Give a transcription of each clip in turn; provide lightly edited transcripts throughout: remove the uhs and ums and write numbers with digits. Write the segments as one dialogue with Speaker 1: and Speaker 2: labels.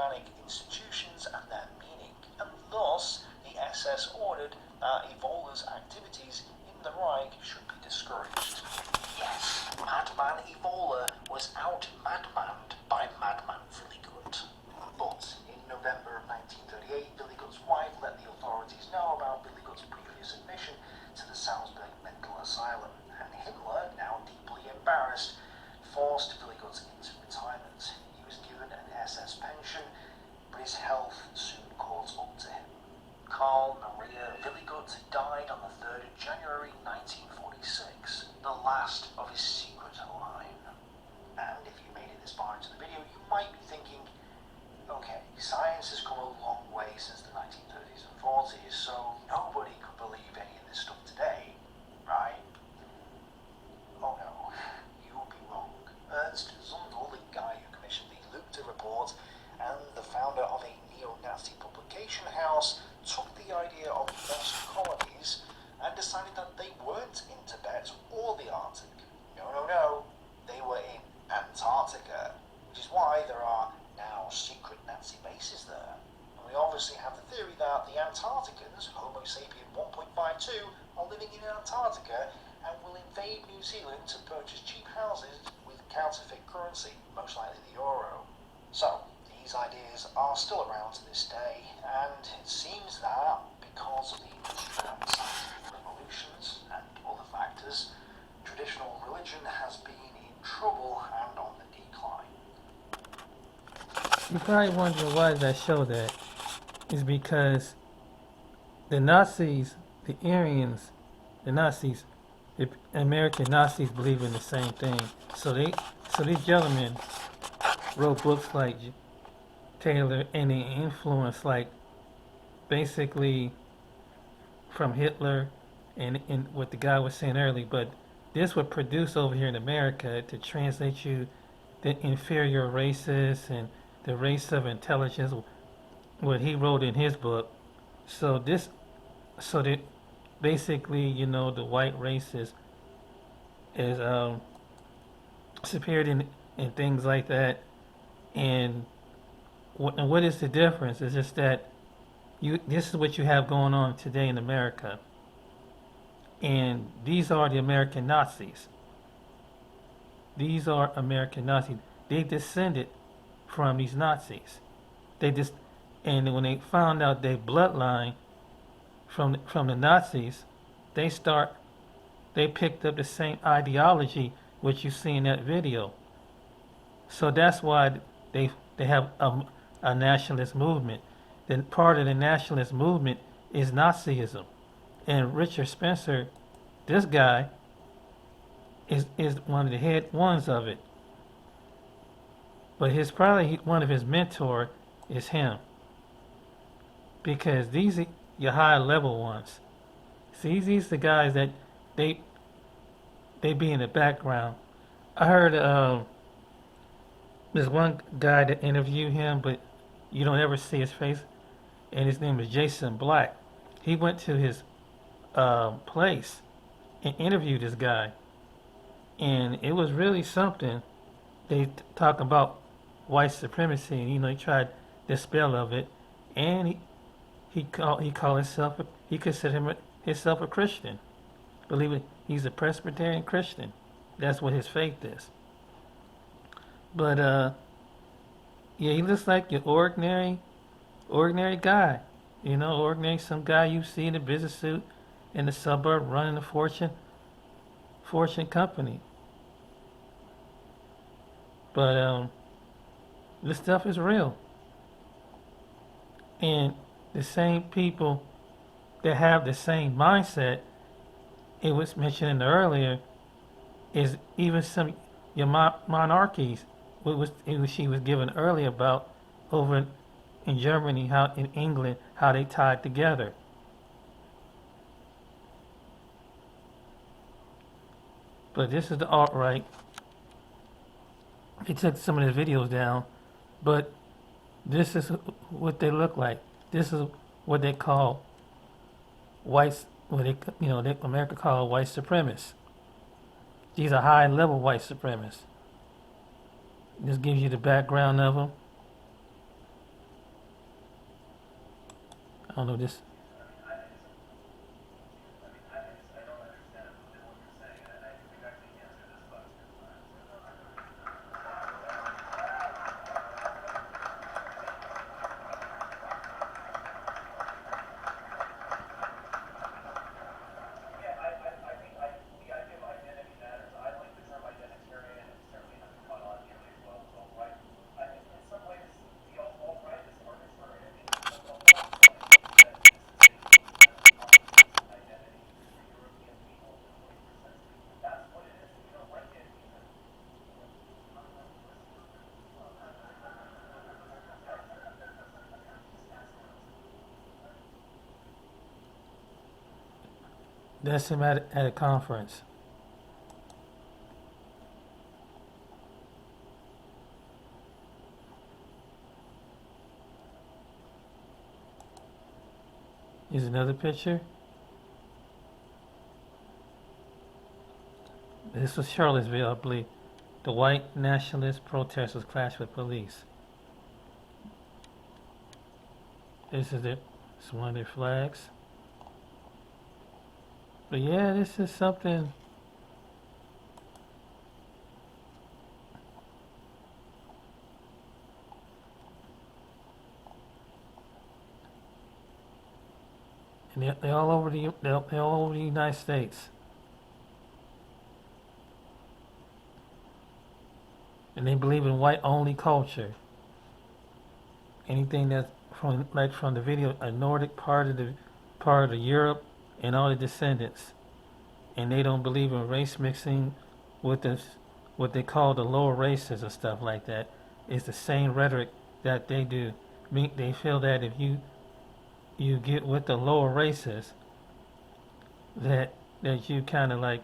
Speaker 1: Ottomanic institutions and their meaning, and thus the SS ordered that Evola's activities in the Reich should be discouraged. Yes, Madman Evola was out-madmanned by Madman Villigut. But in November of 1938, Villigut's wife let the authorities know about Villigut's previous admission to the Salzburg mental asylum, and Hitler, now deeply embarrassed, forced Villigut into retirement. He was given an SS pension, but his health soon caught up to him. Karl Maria Villigut died on the 3rd of January 1946, the last of his secret line. And if you made it this far into the video, you might be thinking, okay, science has come a long way since the 1930s and 40s, so nobody could believe any of this stuff today, right? Oh no, you would be wrong. Ernst Zundel, the guy who commissioned the Lübke report and the founder of a neo-Nazi publication house, took the idea of lost colonies and decided that they weren't in Tibet or the Arctic. No, they were in Antarctica, which is why there are now secret Nazi bases there. And we obviously have the theory that the Antarcticans, Homo sapien 1.52, are living in Antarctica and will invade New Zealand to purchase cheap houses with counterfeit currency, most likely the euro. So, these ideas are still around to this day, and it seems that because of the industrial and scientific revolutions and other factors, traditional religion has been in trouble and on the decline.
Speaker 2: You probably wondering why did I show that? Is because the Nazis, the Aryans, the Nazis, the American Nazis believe in the same thing. So these gentlemen wrote books like Taylor, and they influenced like basically from Hitler and what the guy was saying earlier. But this was produced over here in America to translate you the inferior races and the race of intelligence, what he wrote in his book. So that basically, you know, the white race is superior in things like that. And what is the difference? It's just that this is what you have going on today in America. And these are the American Nazis. These are American Nazis. They descended from these Nazis. And when they found out their bloodline from the Nazis, they picked up the same ideology which you see in that video. So that's why they have a nationalist movement. Then part of the nationalist movement is Nazism. And Richard Spencer, this guy, is one of the head ones of it. But one of his mentor is him. Because these are your high level ones. See, these are the guys that they be in the background. I heard there's one guy that interviewed him, but you don't ever see his face, and his name is Jason Black. He went to his place and interviewed this guy, and it was really something. They talk about white supremacy, and he tried the spell of it, and he considered himself a Christian. Believe it, he's a Presbyterian Christian. That's what his faith is. But yeah, he looks like your ordinary guy. Some guy you see in a business suit in the suburb running a fortune company. But this stuff is real. And the same people that have the same mindset, it was mentioned earlier, is even some your monarchies. She was given earlier about over in Germany, how in England, how they tied together. But this is the alt-right. They took some of the videos down, but this is what they look like. This is what they call whites, America call white supremacists. These are high-level white supremacists. This gives you the background of them. I don't know this. That's him at a conference. Here's another picture. This was Charlottesville, I believe. The white nationalist protesters clashed with police. This is it's one of their flags. But yeah, this is something. And they're all over they're all over the United States. And they believe in white only culture. Anything that's from the video, a Nordic part of Europe and all the descendants. And they don't believe in race mixing with what they call the lower races or stuff like that. It's the same rhetoric that they do. They feel that if you get with the lower races, that you kind of like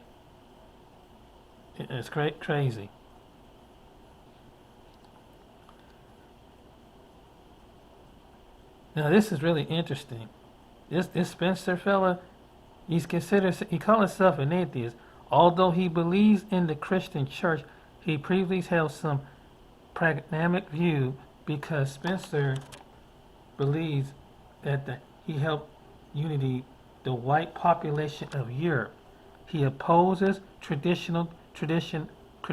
Speaker 2: it's crazy. Now this is really interesting. This Spencer fella, he calls himself an atheist. Although he believes in the Christian church, he previously held some pragmatic view because Spencer believes that he helped unity the white population of Europe. He opposes Christian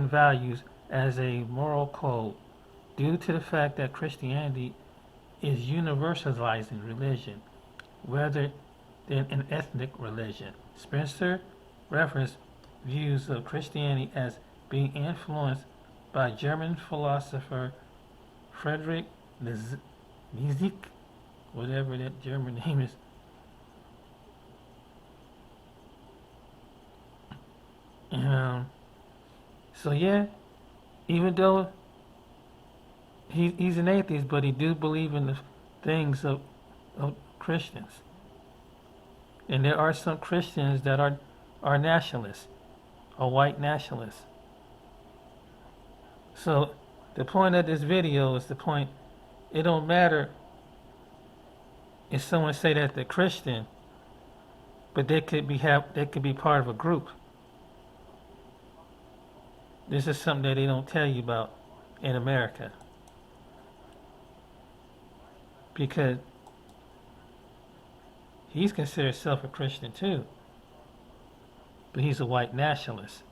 Speaker 2: values as a moral code due to the fact that Christianity is universalizing religion rather than an ethnic religion. Spencer referenced views of Christianity as being influenced by German philosopher Friedrich Nietzsche, whatever that German name is. So yeah, even though he's an atheist, but he do believe in the things of Christians. And there are some Christians that are nationalists, or white nationalists. So the point of this video is it don't matter if someone say that they're Christian, but they could be part of a group. This is something that they don't tell you about in America. Because he's considered himself a Christian too, but he's a white nationalist.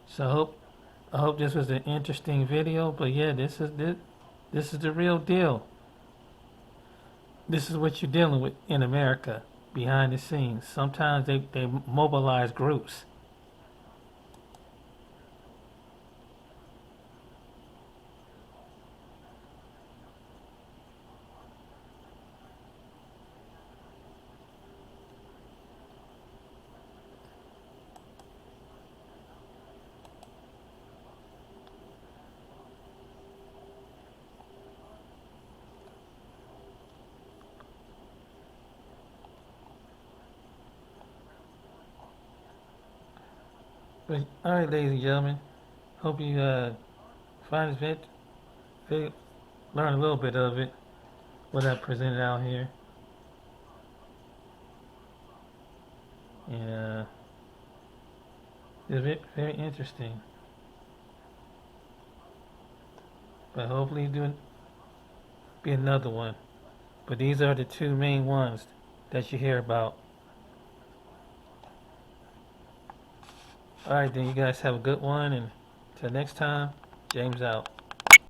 Speaker 2: So I hope this was an interesting video. But yeah, this is the real deal. This is what you're dealing with in America behind the scenes. Sometimes they mobilize groups. But all right, ladies and gentlemen, hope you find this video, learn a little bit of it, what I presented out here. And It's very, very interesting. But hopefully do be another one. But these are the two main ones that you hear about. All right, then you guys have a good one, and till next time, James out.